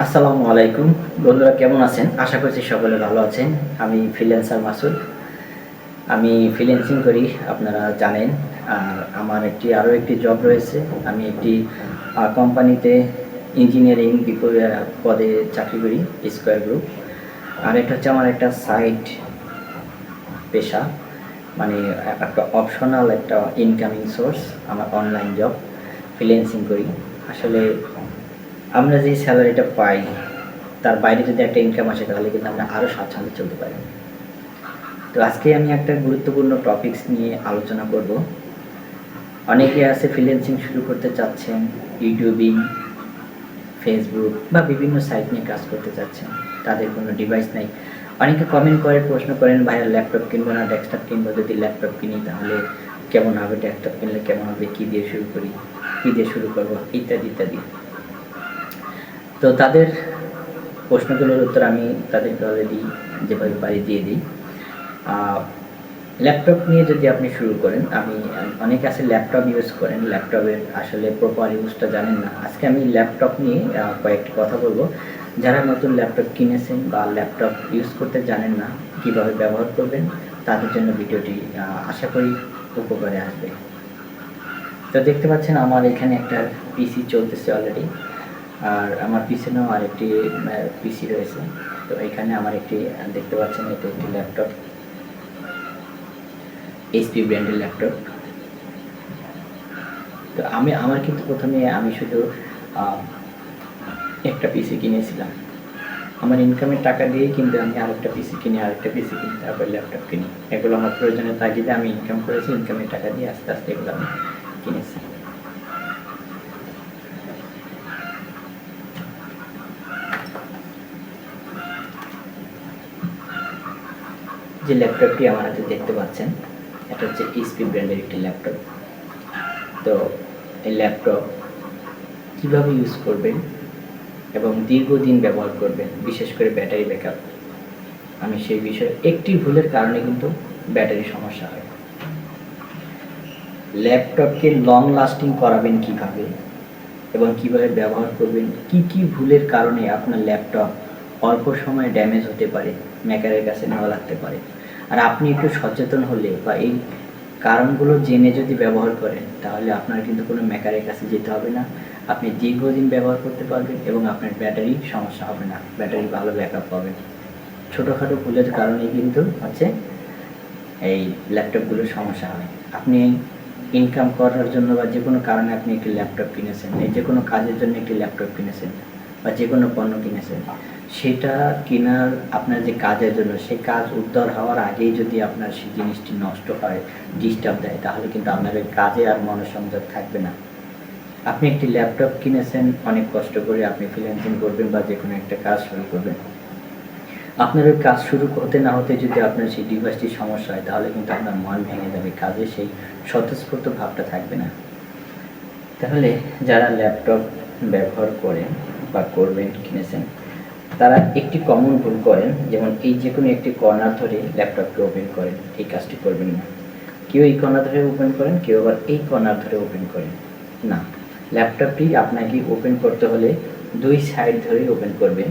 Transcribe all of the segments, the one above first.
আসসালামু আলাইকুম বন্ধুরা, কেমন আছেন? আশা করছি সকলে ভালো আছেন। আমি ফ্রিল্যান্সার মাসুদ। আমি ফ্রিল্যান্সিং করি, আপনারা জানেন। আর আমার আরও একটি জব রয়েছে। আমি একটি কোম্পানিতে ইঞ্জিনিয়ারিং পদে চাকরি করি, স্কয়ার গ্রুপ। আর এটা হচ্ছে আমার একটা সাইড পেশা, মানে একটা অপশনাল একটা ইনকামিং সোর্স। আমার অনলাইন জব, ফ্রিল্যান্সিং করি। আসলে আমরা যে স্যালারিটা পাই তার বাইরে যদি একটা ইনকাম আসে তাহলে কিন্তু আমরা আরও স্বাচ্ছন্দ্যে চলতে পারি। তো আজকে আমি একটা গুরুত্বপূর্ণ টপিকস নিয়ে আলোচনা করব। অনেকে আছে ফ্রিল্যান্সিং শুরু করতে চাচ্ছেন, ইউটিউবিং, ফেসবুক বা বিভিন্ন সাইট নিয়ে কাজ করতে চাচ্ছেন, তাদের কোনো ডিভাইস নাই। অনেকে কমেন্ট করে প্রশ্ন করেন, ভাইয়া ল্যাপটপ কিনবো না ডেস্কটপ কিনবো, যদি ল্যাপটপ কিনি তাহলে কেমন হবে, ডেস্কটপ কিনলে কেমন হবে, কী দিয়ে শুরু করি, কী দিয়ে শুরু করবো, ইত্যাদি ইত্যাদি। তো তাদের প্রশ্নগুলোর উত্তর আমি তাদেরকে অলরেডি যেভাবে পারি দিয়ে দিই। ল্যাপটপ নিয়ে যদি আপনি শুরু করেন, অনেকে আছে ল্যাপটপ ইউজ করেন, ল্যাপটপের আসলে প্রপার ইউজটা জানেন না। আজকে আমি ল্যাপটপ নিয়ে কয়েকটি কথা বলবো। যারা নতুন ল্যাপটপ কিনেছেন বা ল্যাপটপ ইউজ করতে জানেন না, কিভাবে ব্যবহার করবেন, তাদের জন্য ভিডিওটি আশা করি উপকারে আসবে। তো দেখতে পাচ্ছেন আমার এখানে একটা পিসি চলতেছে অলরেডি, আর আমার পিছনেও আরেকটি পিসি রয়েছে। তো এখানে আমার দেখতে পাচ্ছেন এটা একটি ল্যাপটপ, এইচপি ব্র্যান্ডের ল্যাপটপ। তো আমার কিন্তু প্রথমে আমি শুধু একটা পিসি কিনেছিলাম। আমার ইনকামের টাকা দিয়েই কিন্তু আমি আরেকটা পিসি কিনি, তারপর ল্যাপটপ কিনি। এগুলো আমার প্রয়োজনের তাগিদে আমি ইনকাম করেছি, ইনকামের টাকা দিয়ে আস্তে আস্তে এগুলো আমি কিনেছি। যে ল্যাপটপটি আমার হাতে দেখতে পাচ্ছেন, এটা হচ্ছে এইচপি ব্র্যান্ডের একটি ল্যাপটপ। তো এই ল্যাপটপ কীভাবে ইউজ করবেন এবং দীর্ঘদিন ব্যবহার করবেন, বিশেষ করে ব্যাটারি ব্যাকআপ, আমি সেই বিষয়ে একটি ভুলের কারণে কিন্তু ব্যাটারি সমস্যা হয়। ল্যাপটপকে লং লাস্টিং করাবেন কিভাবে এবং কিভাবে ব্যবহার করবেন, কি কি ভুলের কারণে আপনার ল্যাপটপ অল্প সময়ে ড্যামেজ হতে পারে, মেকারের কাছে নেওয়া লাগতে পারে। আর আপনি একটু সচেতন হলে বা এই কারণগুলো জেনে যদি ব্যবহার করেন, তাহলে আপনার কিন্তু কোনো মেকারের কাছে যেতে হবে না। আপনি দীর্ঘদিন ব্যবহার করতে পারবেন এবং আপনার ব্যাটারি সমস্যা হবে না, ব্যাটারি ভালো ব্যাকআপ পাবেন। ছোটোখাটো ভুলের কারণেই কিন্তু এই ল্যাপটপগুলোর সমস্যা হয়। আপনি ইনকাম করার জন্য বা যে কোনো কারণে আপনি একটি ল্যাপটপ কিনেছেন, যে কোনো কাজের জন্য একটি ল্যাপটপ কিনেছেন বা যে কোনো পণ্য কিনেছেন, সেটা কেনার আপনার যে কাজের জন্য, সেই কাজ উদ্ধার হওয়ার আগেই যদি আপনার সেই জিনিসটি নষ্ট হয়, ডিস্টার্ব দেয়, তাহলে কিন্তু আপনার ওই কাজে আর মনোসংযোগ থাকবে না। আপনি একটি ল্যাপটপ কিনেছেন অনেক কষ্ট করে, আপনি ফ্রিল্যান্সিং করবেন বা যে কোনো একটা কাজ শুরু করবেন, আপনার ওই কাজ শুরু হতে না হতে যদি আপনার সেই ডিভাইসটির সমস্যা হয়, তাহলে কিন্তু আপনার মন ভেঙে যাবে, কাজে সেই স্বতঃস্ফূর্ত ভাবটা থাকবে না। তাহলে যারা ল্যাপটপ ব্যবহার করেন বা করবেন, কিনেছেন, তারা একটি কমন ভুল করেন, যেমন এই যে কোনো একটি কর্নার ধরে ল্যাপটপকে ওপেন করেন, এই কাজটি করবেন না। কেউ এই কর্নার ধরে ওপেন করেন, কেউ আবার এই কর্নার ধরে ওপেন করেন না। ল্যাপটপটি আপনাকে ওপেন করতে হলে দুই সাইড ধরেই ওপেন করবেন,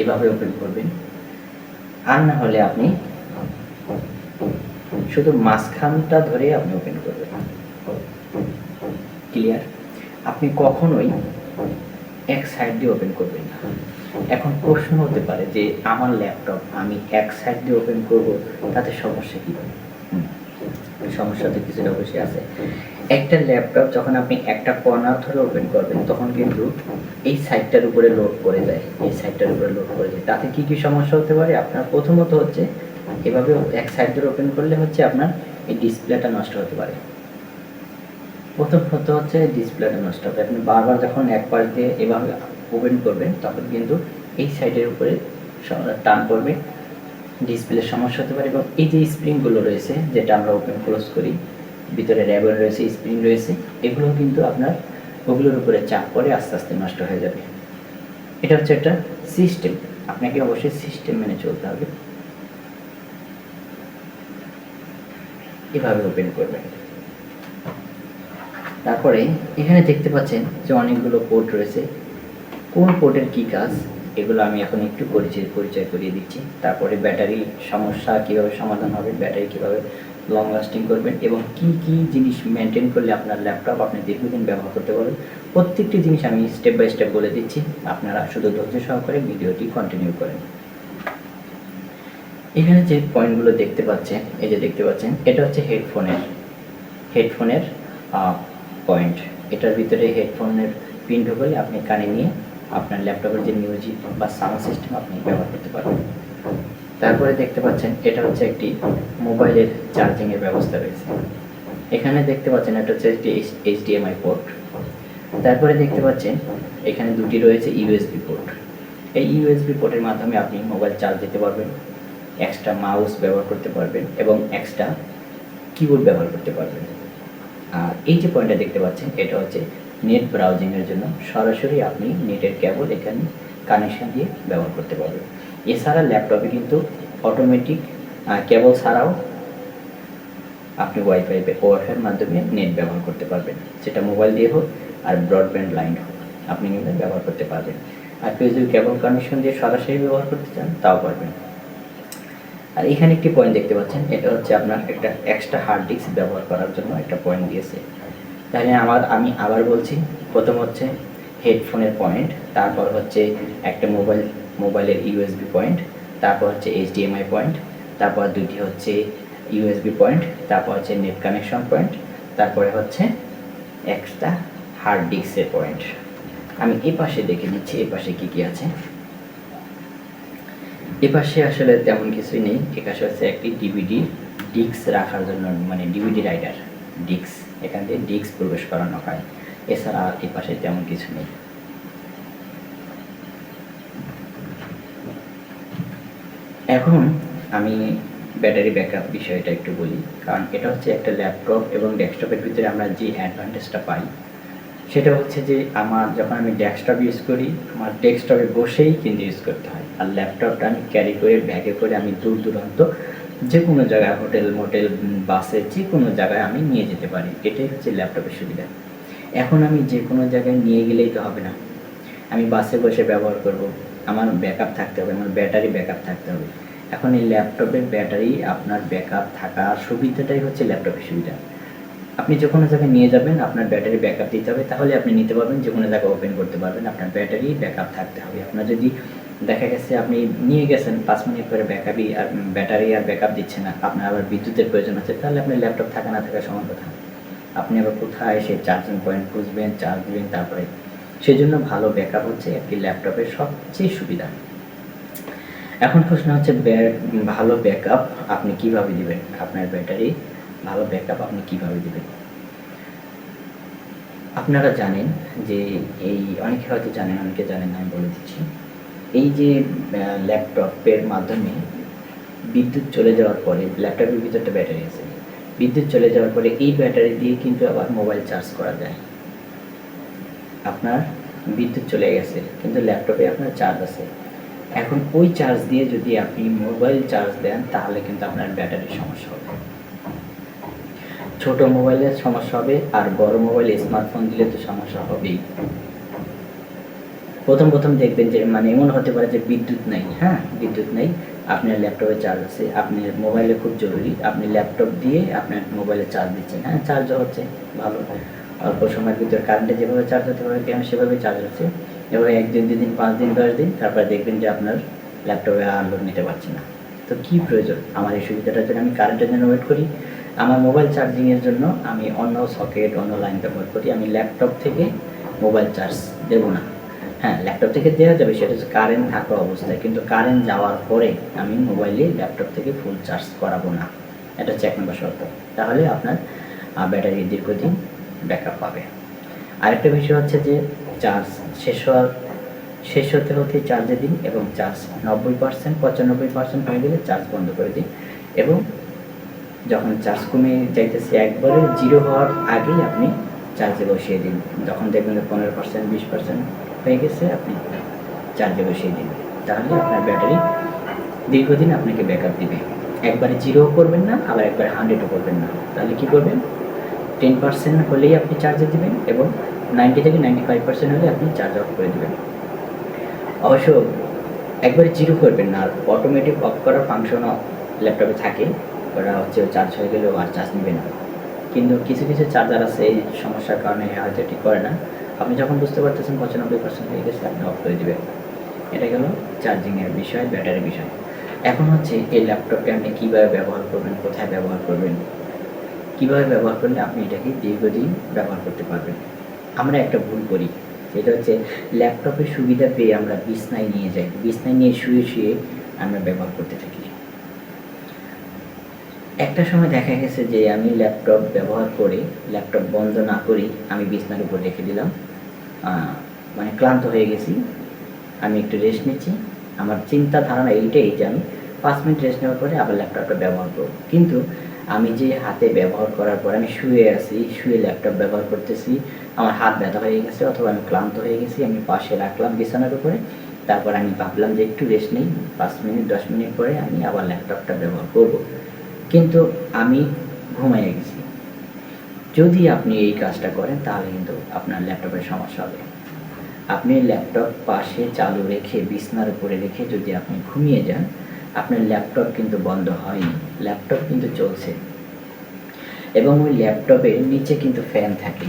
এভাবে ওপেন করবেন। আর না হলে আপনি শুধু মাঝখানটা ধরে আপনি ওপেন করবেন। ক্লিয়ার? আপনি কখনোই এক সাইড দিয়ে ওপেন করবেন না। এখন প্রশ্ন হতে পারে যে আমার ল্যাপটপ আমি এক সাইড দিয়ে ওপেন করব, তাতে সমস্যা কী? সমস্যা তো কিছুটা অবশ্যই আছে। একটা ল্যাপটপ যখন আপনি একটা কর্নার ধরে ওপেন করবেন, তখন কিন্তু এই সাইডটার উপরে লোড করে যায়, তাতে কি কি সমস্যা হতে পারে? আপনার প্রথমত হচ্ছে, এভাবে এক সাইড ধরে ওপেন করলে আপনার এই ডিসপ্লেটা নষ্ট হতে পারে। প্রথমত হচ্ছে ডিসপ্লেটা নষ্ট হবে। আপনি বারবার যখন এক পাশ দিয়ে এভাবে ওপেন করবেন, তখন কিন্তু এই সাইডের উপরে টান পড়বে, ডিসপ্লের সমস্যা হতে পারে। এবং এই যে স্প্রিংগুলো রয়েছে, যেটা আমরা ওপেন ক্লোজ করি, ভিতরে র্যাবল রয়েছে, স্প্রিং রয়েছে, এগুলো কিন্তু আপনার ওগুলোর উপরে চাপ পড়ে আস্তে আস্তে নষ্ট হয়ে যাবে। এটা হচ্ছে একটা সিস্টেম, আপনাকে অবশ্যই সিস্টেম মেনে চলতে হবে। এভাবে ওপেন করবেন। তারপরে এখানে দেখতে পাচ্ছেন যে অনেকগুলো পোর্ট রয়েছে, কোন পোর্টের কী কাজ, এগুলো আমি এখন একটু পরিচয় করিয়ে দিচ্ছি। তারপরে ব্যাটারি সমস্যা কীভাবে সমাধান হবে, ব্যাটারি কীভাবে লং লাস্টিং করবেন, এবং কি কি জিনিস মেনটেন করলে আপনার ল্যাপটপ আপনি দীর্ঘদিন ব্যবহার করতে পারবেন, প্রত্যেকটি জিনিস আমি স্টেপ বাই স্টেপ বলে দিচ্ছি। আপনারা শুধু ধৈর্য সহকারে ভিডিওটি কন্টিনিউ করেন। এখানে যে পয়েন্টগুলো দেখতে পাচ্ছেন, এই যে দেখতে পাচ্ছেন, এটা হচ্ছে হেডফোনের পয়েন্ট। এটার ভিতরে হেডফোনের পিন ঢোকালে আপনি কানে নিয়ে আপনার ল্যাপটপের যে মিউজিক বা সাউন্ড সিস্টেম আপনি ব্যবহার করতে পারবেন। তারপরে দেখতে পাচ্ছেন এটা হচ্ছে একটি মোবাইলের চার্জিংয়ের ব্যবস্থা রয়েছে। এখানে দেখতে পাচ্ছেন এটা হচ্ছে একটি HDMI পোর্ট। তারপরে দেখতে পাচ্ছেন এখানে দুটি রয়েছে USB পোর্ট। এই USB পোর্টের মাধ্যমে আপনি মোবাইল চার্জ দিতে পারবেন, এক্সট্রা মাউস ব্যবহার করতে পারবেন এবং এক্সট্রা কিবোর্ড ব্যবহার করতে পারবেন। আর এই যে পয়েন্টটা দেখতে পাচ্ছেন, এটা হচ্ছে নেট ব্রাউজিংয়ের জন্য সরাসরি আপনি নেটের কেবল এখানে কানেকশন দিয়ে ব্যবহার করতে পারবেন। এছাড়া ল্যাপটপে কিন্তু অটোমেটিক কেবল ছাড়াও আপনি ওয়াইফাইয়ের মাধ্যমে নেট ব্যবহার করতে পারবেন, সেটা মোবাইল দিয়ে হোক আর ব্রডব্যান্ড লাইন হোক, আপনি কিন্তু ব্যবহার করতে পারবেন। আর কেউ যদি কেবল কানেকশন দিয়ে সরাসরি ব্যবহার করতে চান তাও পারবেন। আর এখানে একটি পয়েন্ট দেখতে পাচ্ছেন, এটা হচ্ছে আপনার একটা এক্সট্রা হার্ড ডিস্ক ব্যবহার করার জন্য একটা পয়েন্ট দিয়েছে। তাহলে আমি আবার বলছি, প্রথম হচ্ছে হেডফোনের পয়েন্ট, তারপর হচ্ছে একটা মোবাইলের USB পয়েন্ট, তারপর হচ্ছে HDMI পয়েন্ট, তারপর দুটি হচ্ছে USB পয়েন্ট, তারপর হচ্ছে নেট কানেকশন পয়েন্ট, তারপরে হচ্ছে এক্সট্রা হার্ড ডিস্কের পয়েন্ট। আমি এই পাশে দেখে নিচ্ছি এই পাশে কী কী আছে। এপাশে আসলে তেমন কিছুই নেই। এপাশে হচ্ছে একটি DVD ডিস্ক রাখার জন্য, মানে DVD রাইডার ডিস্ক, এখান থেকে ডিস্ক প্রবেশ করানো হয়। এছাড়া আর এপাশে তেমন কিছু নেই। এখন আমি ব্যাটারি ব্যাকআপ বিষয়টা একটু বলি, কারণ এটা হচ্ছে একটা ল্যাপটপ এবং ডেস্কটপের ভিতরে আমরা যে অ্যাডভান্টেজটা পাই সেটা হচ্ছে যে যখন আমি ডেস্কটপ ইউজ করি, আমার ডেস্কটপে বসেই কিন্তু ইউজ করতে হয়। আর ল্যাপটপটা আমি ক্যারি করে ব্যাগে করে আমি দূর দূরান্ত যে কোনো জায়গায়, হোটেল মোটেল বাসে যে কোনো জায়গায় আমি নিয়ে যেতে পারি। এটাই হচ্ছে ল্যাপটপের সুবিধা। এখন আমি যে কোনো জায়গায় নিয়ে গেলেই তো হবে না, আমি বাসে বসে ব্যবহার করব, আমার ব্যাকআপ থাকতে হবে, আমার ব্যাটারি ব্যাকআপ থাকতে হবে। এখন এই ল্যাপটপের ব্যাটারি আপনার ব্যাকআপ থাকার সুবিধাটাই হচ্ছে ল্যাপটপের সুবিধা। আপনি যে কোনো জায়গায় নিয়ে যাবেন, আপনার ব্যাটারি ব্যাকআপ দিতে হবে, তাহলে আপনি নিতে পারবেন, যে কোনো জায়গায় ওপেন করতে পারবেন। আপনার ব্যাটারি ব্যাকআপ থাকতে হবে। আপনার যদি দেখা গেছে আপনি নিয়ে গেছেন 5 মিনিট পরে ব্যাটারি আর ব্যাকআপ দিচ্ছে না, আপনার আবার বিদ্যুতের প্রয়োজন আছে, তাহলে আপনার ল্যাপটপ থাকা না থাকা সমান কথা। আপনি আবার কোথায় সেই চার্জিং পয়েন্ট খুঁজবেন, চার্জ দেবেন, তারপরে সেজন্য ভালো ব্যাকআপ হচ্ছে একটি ল্যাপটপের সবচেয়ে সুবিধা। এখন প্রশ্ন হচ্ছে ভালো ব্যাকআপ আপনি কিভাবে দিবেন, আপনার ব্যাটারি ভালো ব্যাকআপ আপনি কিভাবে দিবেন। আপনারা জানেন যে অনেকে হয়তো জানেন, অনেকে জানেন না, আমি বলে দিচ্ছি। এই যে ল্যাপটপের মাধ্যমে বিদ্যুৎ চলে যাওয়ার পরে, ল্যাপটপের ভিতরটা ব্যাটারি আছে, বিদ্যুৎ চলে যাওয়ার পরে এই ব্যাটারি দিয়ে কিন্তু আবার মোবাইল চার্জ করা যায়। আপনার বিদ্যুৎ চলে গেছে কিন্তু ল্যাপটপে আপনার চার্জ আছে, এখন ওই চার্জ দিয়ে যদি আপনি মোবাইল চার্জ দেন তাহলে কিন্তু আপনার ব্যাটারির সমস্যা হবে। ছোট মোবাইলের সমস্যা হবে, আর বড় মোবাইলে স্মার্টফোন দিলে তো সমস্যা হবেই। প্রথম দেখবেন যে এমন হতে পারে যে বিদ্যুৎ নেই, বিদ্যুৎ নেই, আপনার ল্যাপটপে চার্জ আছে, আপনার মোবাইলে খুব জরুরি, আপনি ল্যাপটপ দিয়ে আপনার মোবাইলে চার্জ দিচ্ছেন, চার্জ হচ্ছে ভালো, অল্প সময়ের ভিতরে কারেন্টে যেভাবে চার্জ হতে পারে সেভাবে চার্জ হচ্ছে। এবার 1 দিন 2 দিন 5 দিন 10 দিন, তারপরে দেখবেন যে আপনার ল্যাপটপে আর লোড নিতে পারছে না। তো কী প্রয়োজন, আমার এই সুবিধাটার জন্য আমি কারেন্টের জন্য ওয়েট করি, আমার মোবাইল চার্জিংয়ের জন্য আমি অন্য সকেট, অন্য লাইন ব্যবহার করি, আমি ল্যাপটপ থেকে মোবাইল চার্জ দেবো না। ল্যাপটপ থেকে দেওয়া যাবে, সেটা হচ্ছে কারেন্ট থাকা অবস্থায়, কিন্তু কারেন্ট যাওয়ার পরে আমি মোবাইলে ল্যাপটপ থেকে ফুল চার্জ করাবো না। এটা হচ্ছে 1 নম্বর শর্ত, তাহলে আপনার ব্যাটারি দীর্ঘদিন ব্যাকআপ পাবে। আরেকটা বিষয় হচ্ছে যে চার্জ শেষ হতে চার্জে দিন, এবং চার্জ 90% 95% হয়ে গেলে চার্জ বন্ধ করে দিন, এবং যখন চার্জ কমে যাইতেছে একবারে 0 হওয়ার আগেই আপনি চার্জে বসিয়ে দিন। যখন দেখবেন 15% 20% হয়ে গেছে, আপনি চার্জে বসিয়ে দিন, তাহলে আপনার ব্যাটারি দীর্ঘদিন আপনাকে ব্যাকআপ দিবে। একবারে 0 করবেন না, আবার একবারে 100ও করবেন না। তাহলে কী করবেন, 10% হলেই আপনি চার্জে দিবেন, এবং 90 থেকে 95% হলে আপনি চার্জ অফ করে দেবেন। অবশ্য একবারে জিরো করবেন না, আর অটোমেটিক অফ করার ফাংশনও ল্যাপটপে থাকে। ওটা হচ্ছে চার্জ হয়ে গেলেও আর চার্জ নেবে না। কিন্তু কিছু কিছু চার্জার আছে এই সমস্যার কারণে হয়তো এটি করে না। আপনি যখন বুঝতে পারতেছেন 95% হয়ে গেছে, আপনি অফ করে দেবেন। এটা গেল চার্জিংয়ের বিষয়, ব্যাটারির বিষয়। এখন হচ্ছে এই ল্যাপটপটি আপনি কীভাবে ব্যবহার করবেন, কোথায় ব্যবহার করবেন, কীভাবে ব্যবহার করলে আপনি এটাকে দীর্ঘদিন ব্যবহার করতে পারবেন। আমরা একটা ভুল করি, সেটা হচ্ছে ল্যাপটপের সুবিধা পেয়ে আমরা বিছনায় নিয়ে যাই, বিছনায় নিয়ে শুয়ে শুয়ে আমরা ব্যবহার করতে থাকি। একটা সময় দেখা গেছে যে আমি ল্যাপটপ ব্যবহার করে, ল্যাপটপ বন্ধ না করেই আমি বিছনার উপর রেখে দিলাম। মানে ক্লান্ত হয়ে গেছি, আমি একটু রেস্ট নিচ্ছি। আমার চিন্তা ধারণা এইটাই যে আমি 5 মিনিট রেস্ট নেওয়ার পরে আবার ল্যাপটপটা ব্যবহার করব। কিন্তু আমি যে হাতে ব্যবহার করার পর আমি শুয়ে আছি, শুয়ে ল্যাপটপ ব্যবহার করতেছি, আমার হাত ব্যথা হয়ে গেছে অথবা আমি ক্লান্ত হয়ে গেছি, আমি পাশে রাখলাম বিছানার উপরে। তারপর আমি ভাবলাম যে একটু রেস্ট নিই, 5 মিনিট 10 মিনিট পরে আমি আবার ল্যাপটপটা ব্যবহার করব। কিন্তু আমি ঘুমাইয়ে গেছি। যদি আপনি এই কাজটা করেন তাহলে কিন্তু আপনার ল্যাপটপের সমস্যা হবে। আপনি ল্যাপটপ পাশে চালু রেখে, বিছানার উপরে রেখে যদি আপনি ঘুমিয়ে যান, আপনার ল্যাপটপ কিন্তু বন্ধ হয়নি, ল্যাপটপ কিন্তু চলছে। এবং ওই ল্যাপটপের নিচে কিন্তু ফ্যান থাকে।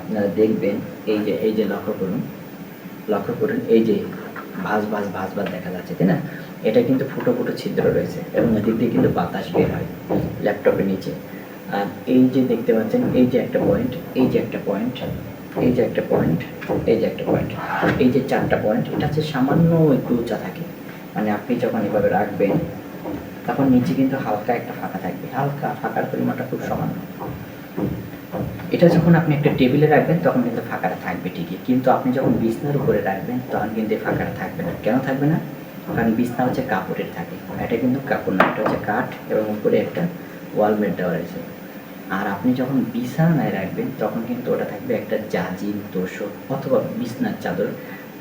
আপনারা দেখবেন এই যে লক্ষ্য করুন, এই যে ভাঁজ দেখা যাচ্ছে, তাই না? এটা কিন্তু ফুটো ফুটো ছিদ্র রয়েছে এবং এদিক দিয়ে কিন্তু বাতাস বের হয় ল্যাপটপের নিচে। আর এই যে দেখতে পাচ্ছেন, এই যে একটা পয়েন্ট, এই যে একটা পয়েন্ট, এই যে একটা পয়েন্ট, এই যে একটা পয়েন্ট, এই যে 4টা পয়েন্ট, এটা হচ্ছে সামান্য একটু উঁচা থাকে। মানে আপনি যখন এভাবে রাখবেন তখন নিচে কিন্তু হালকা একটা ফাঁকা থাকবে, হালকা ফাঁকার পরিমাণটা খুব সামান্য। এটা যখন আপনি একটা টেবিলে রাখবেন তখন কিন্তু ফাঁকাটা থাকবে ঠিকই, কিন্তু আপনি যখন বিছনার উপরে রাখবেন তখন কিন্তু এই ফাঁকাটা থাকবে না। কেন থাকবে না? কারণ বিছনা হচ্ছে কাপড়ের থাকে, এটা কিন্তু কাপড় না, এটা হচ্ছে কাঠ এবং উপরে একটা ওয়ালমেট দেওয়া রয়েছে। আর আপনি যখন বিছানায় রাখবেন তখন কিন্তু ওটা থাকবে একটা জাজিম, তোষক অথবা বিছনার চাদর,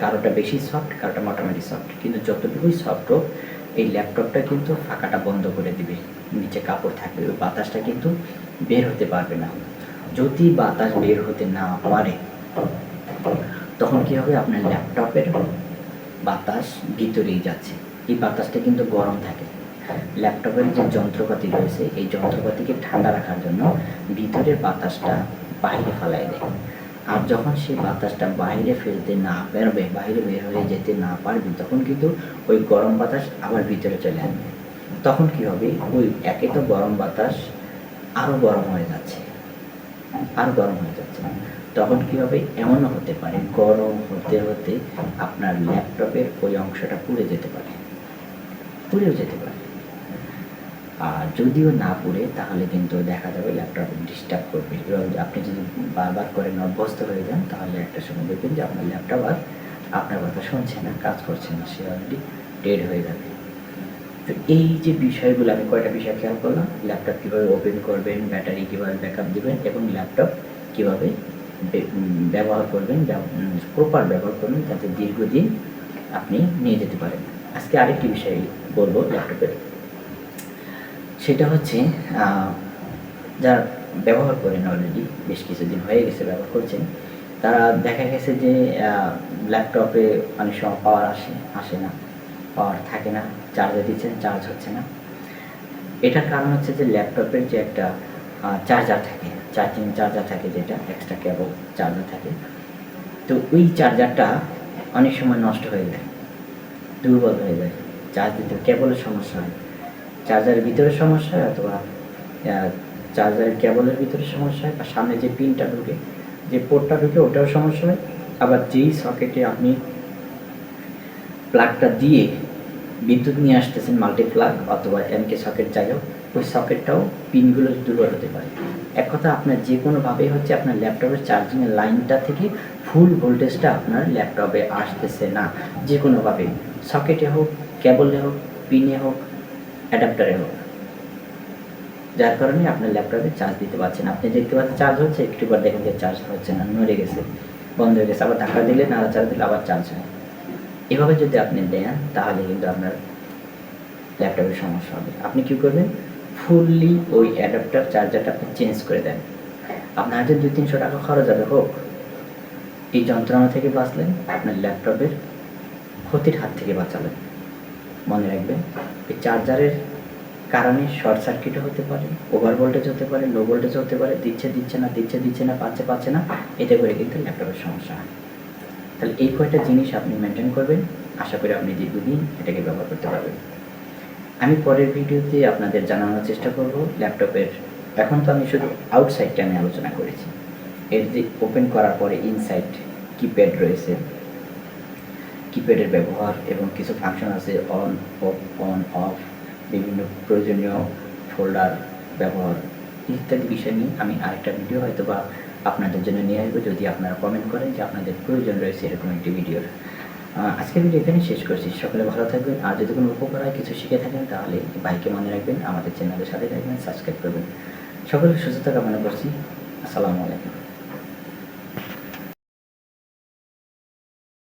কারোটা বেশি সফট, কারোটা মোটামুটি সফট। কিন্তু যতটুকুই সফট হোক, এই ল্যাপটপটা কিন্তু ফাঁকাটা বন্ধ করে দিবে, নিচে কাপড় থাকবে, ওই বাতাসটা কিন্তু বের হতে পারবে না। যদি বাতাস বের হতে না পারে তখন কি হবে, আপনার ল্যাপটপের বাতাস ভিতরেই যাচ্ছে, এই বাতাসটা কিন্তু গরম থাকে। ল্যাপটপের যে যন্ত্রপাতি রয়েছে, এই যন্ত্রপাতিকে ঠান্ডা রাখার জন্য ভিতরের বাতাসটা বাইরে ফেলাই দেয়। আর যখন সেই বাতাসটা বাইরে ফেলতে না পারবে, বাইরে বের হয়ে যেতে না পারবে, তখন কিন্তু ওই গরম বাতাস আবার ভিতরে চলে আসবে। তখন কি হবে, ওই একে তো গরম বাতাস আরও গরম হয়ে যাচ্ছে, আরও গরম হয়ে যাচ্ছে। তখন কি হবে, এমনও হতে পারে গরম হতে হতে আপনার ল্যাপটপের ওই অংশটা পুড়ে যেতে পারে, পুড়েও যেতে পারে। আর যদিও না পুড়ে তাহলে কিন্তু দেখা যাবে ল্যাপটপ ডিস্টার্ব করবে, এবং আপনি যদি বারবার করে অভ্যস্ত হয়ে যান তাহলে একটা সময় দেখবেন যে আপনার ল্যাপটপ আর আপনার কথা শুনছে না, কাজ করছে না, সে অলরেডি ডেড হয়ে যাবে। তো এই যে বিষয়গুলো, আমি কয়টা বিষয় খেয়াল করলাম, ল্যাপটপ কীভাবে ওপেন করবেন, ব্যাটারি কীভাবে ব্যাকআপ দেবেন এবং ল্যাপটপ কীভাবে ব্যবহার করবেন, প্রপার ব্যবহার করবেন যাতে দীর্ঘদিন আপনি নিয়ে যেতে পারেন। আজকে আরেকটি বিষয় বলবো ল্যাপটপের, সেটা হচ্ছে যারা ব্যবহার করেন অলরেডি, বেশ কিছুদিন হয়ে গেছে ব্যবহার করছেন, তারা দেখা গেছে যে ল্যাপটপে অনেক সময় পাওয়ার আসে না, পাওয়ার থাকে না, চার্জে দিচ্ছেন চার্জ হচ্ছে না। এটার কারণ হচ্ছে যে ল্যাপটপের যে একটা চার্জার থাকে, চার্জিং চার্জার থাকে, যেটা এক্সট্রা কেবল চার্জার থাকে, তো ওই চার্জারটা অনেক সময় নষ্ট হয়ে যায়, দুর্বল হয়ে যায়, চার্জ দিতে কেবলের সমস্যা হয়, চার্জারের ভিতরে সমস্যা হয়, অথবা চার্জারের কেবলের ভিতরে সমস্যা হয়, বা সামনে যে পিনটা ঢুকে, যে পোর্টটা ঢুকে ওটাও সমস্যা হয়। আবার যেই সকেটে আপনি প্লাগটা দিয়ে বিদ্যুৎ নিয়ে আসতেছেন, মাল্টি প্লাগ অথবা এমকে সকেট যাই হোক, ওই সকেটটাও পিনগুলো দুর্বল হতে পারে। এক কথা, আপনার যে কোনোভাবেই হচ্ছে আপনার ল্যাপটপের চার্জিংয়ের লাইনটা থেকে ফুল ভোল্টেজটা আপনার ল্যাপটপে আসতেছে না, যে কোনোভাবে, সকেটে হোক, কেবলে হোক, পিনে হোক, অ্যাডাপ্টারে হোক, যার কারণে আপনার ল্যাপটপে চার্জ দিতে পারছেন। আপনি দেখতে পাচ্ছেন চার্জ হচ্ছে, একটু পর দেখেন যে চার্জ হচ্ছে না, নড়ে গেছে, বন্ধ হয়ে গেছে, আবার ধাক্কা দিলে, নাড়াচাড়া দিলে আবার চার্জ হয়। এভাবে যদি আপনি দেন তাহলে কিন্তু আপনার ল্যাপটপের সমস্যা হবে। আপনি কী করবেন, ফুললি ওই অ্যাডাপ্টার চার্জারটা আপনি চেঞ্জ করে দেন। আপনার হাতে 200-300 টাকা খরচ যাবে হোক, এই যন্ত্রণা থেকে বাঁচলেন, আপনার ল্যাপটপের ক্ষতির হাত থেকে বাঁচালেন। মনে রাখবেন, এই চার্জারের কারণে শর্ট সার্কিটও হতে পারে, ওভার ভোল্টেজ হতে পারে, লো ভোল্টেজ হতে পারে, দিচ্ছে না, পাচ্ছে না, এতে করে কিন্তু ল্যাপটপের সমস্যা হয়। তাহলে এই কয়টা জিনিস আপনি মেনটেন করবেন, আশা করি আপনি দীর্ঘদিন এটাকে ব্যবহার করতে পারবেন। আমি পরের ভিডিওতে আপনাদের জানানোর চেষ্টা করব ল্যাপটপের, এখন তো আমি শুধু আউটসাইডটা নিয়ে আলোচনা করেছি, এর যে ওপেন করার পরে ইনসাইড কিপ্যাড রয়েছে, কিপ্যাডের ব্যবহার এবং কিছু ফাংশন আছে অন অফ, বিভিন্ন প্রয়োজনীয় ফোল্ডার ব্যবহার ইত্যাদি বিষয় নিয়ে আমি আরেকটা ভিডিও হয়তো বা আপনাদের জন্য নিয়ে আসবো, যদি আপনারা কমেন্ট করেন যে আপনাদের প্রয়োজন রয়েছে এরকম একটি ভিডিওর। আজকের ভিডিও এখানে শেষ করছি। সকলে ভালো থাকবেন, আর যদি কোনো উপকার হয়, কিছু শিখে থাকেন, তাহলে ভাইকে মনে রাখবেন, আমাদের চ্যানেলের সাথে থাকবেন, সাবস্ক্রাইব করবেন। সকলের সুস্থতা কামনা করছি। আসসালামু আলাইকুম।